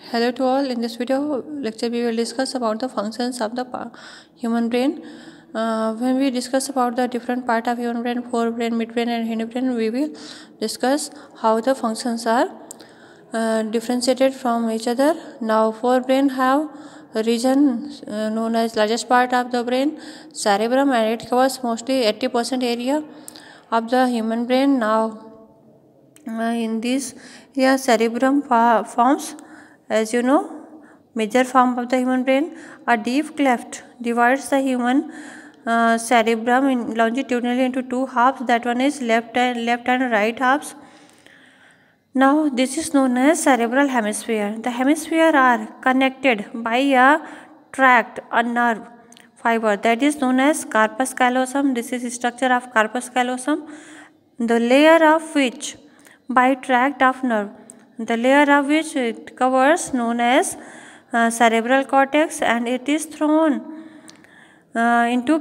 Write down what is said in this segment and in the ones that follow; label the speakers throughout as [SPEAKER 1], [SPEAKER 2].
[SPEAKER 1] Hello to all. In this video lecture, we will discuss about the functions of the human brain. When we discuss about the different part of human brain, forebrain, midbrain, and hindbrain, we will discuss how the functions are differentiated from each other. Now, forebrain have a region known as largest part of the brain, cerebrum, and it covers mostly 80% area of the human brain. Now, in this area, cerebrum forms, as you know, major form of the human brain. A deep cleft divides the human cerebrum longitudinally into two halves. That one is left and right halves. Now this is known as cerebral hemisphere. The hemisphere are connected by a tract, a nerve fiber that is known as corpus callosum. This is structure of corpus callosum, the layer of which by tract of nerve, the layer of which it covers known as cerebral cortex, and it is thrown into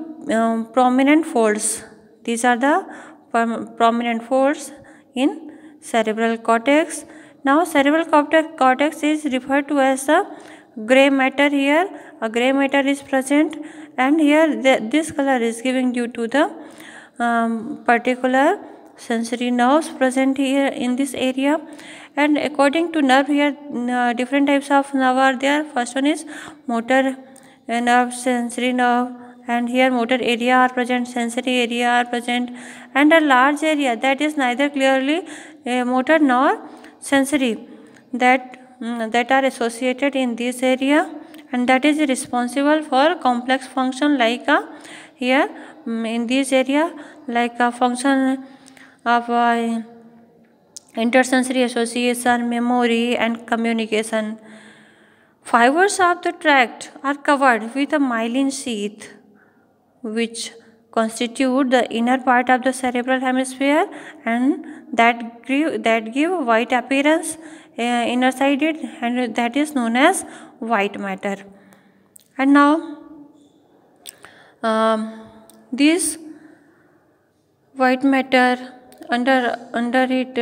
[SPEAKER 1] prominent folds. These are the prominent folds in cerebral cortex. Now cerebral cortex is referred to as the gray matter. Here a gray matter is present, and here this color is given due to the particular sensory nerves present here in this area. And according to nerve, here different types of nerve are there. First one is motor nerve, sensory nerve, and here motor area are present, sensory area are present, and a large area that is neither clearly motor nor sensory that are associated in this area, and that is responsible for complex function like here in this area, like a function of intersensory association, memory, and communication. Fibers of the tract are covered with a myelin sheath, which constitute the inner part of the cerebral hemisphere, and that give white appearance inner sided, and that is known as white matter. And now this white matter, under it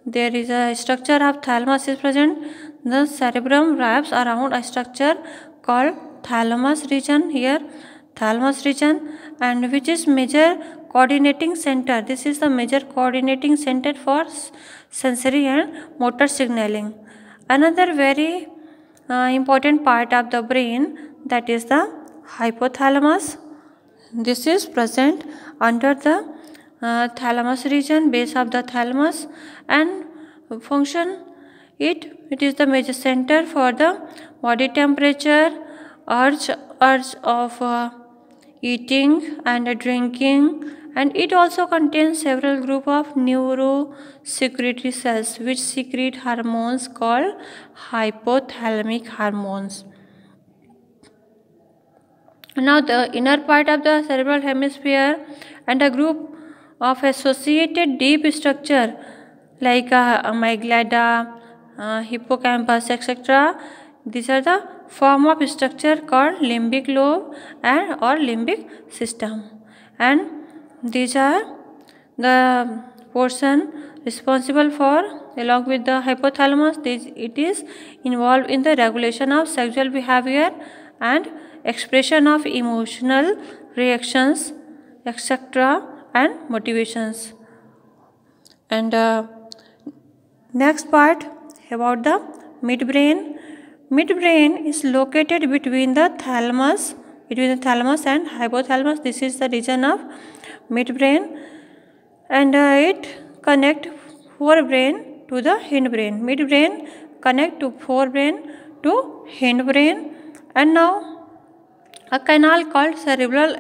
[SPEAKER 1] there is a structure of thalamus is present. The cerebrum wraps around a structure called thalamus region, here thalamus region, and which is major coordinating center. This is the major coordinating center for sensory and motor signaling. Another very important part of the brain, that is the hypothalamus. This is present under the thalamus region, base of the thalamus, and function it is the major center for the body temperature, urge of eating and drinking, and it also contains several group of neurosecretory cells which secrete hormones called hypothalamic hormones. Now the inner part of the cerebral hemisphere and a group of associated deep structure like amygdala, hippocampus, etc. These are the form of structure called limbic lobe or limbic system, and these are the portion responsible for, along with the hypothalamus, it is involved in the regulation of sexual behavior and expression of emotional reactions, etc., and motivations. And next part about the midbrain. Midbrain is located between the thalamus and hypothalamus. This is the region of midbrain, and it connect forebrain to the hindbrain. Midbrain connect to forebrain to hindbrain, and now a canal called cerebral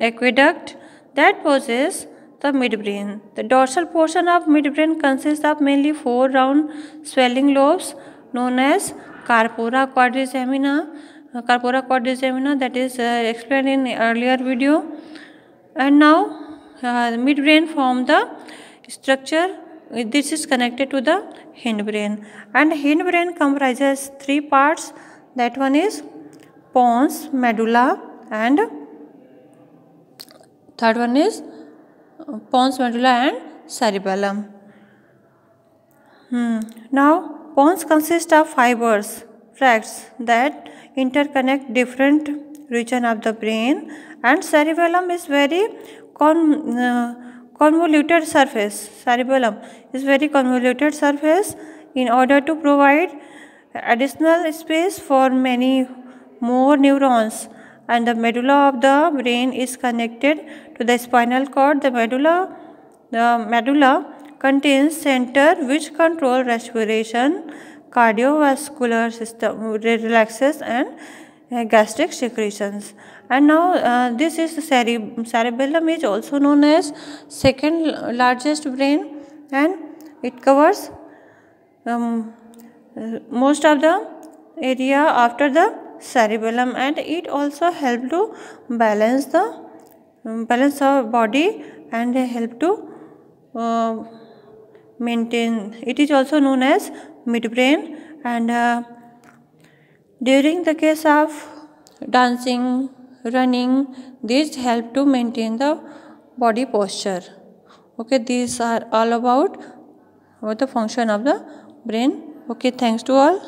[SPEAKER 1] aqueduct that possesses the midbrain. The dorsal portion of midbrain consists of mainly four round swelling lobes known as corpora quadrigemina. That is explained in earlier video. And now midbrain form the structure. This is connected to the hindbrain, and hindbrain comprises three parts. That one is pons, medulla, and third one is pons, medulla, and cerebellum. Now bones consist of fibers, tracts that interconnect different regions of the brain, and cerebellum is very convoluted surface. Cerebellum is very convoluted surface in order to provide additional space for many more neurons, and the medulla of the brain is connected to the spinal cord. The medulla contains center which control respiration, cardiovascular system, relaxes, and gastric secretions. And now this is cerebellum is also known as second largest brain, and it covers most of the area after the cerebellum, and it also help to balance our body and help to maintain. It is also known as midbrain, and during the case of dancing, running, these help to maintain the body posture. Okay, these are all about the function of the brain. Okay, thanks to all.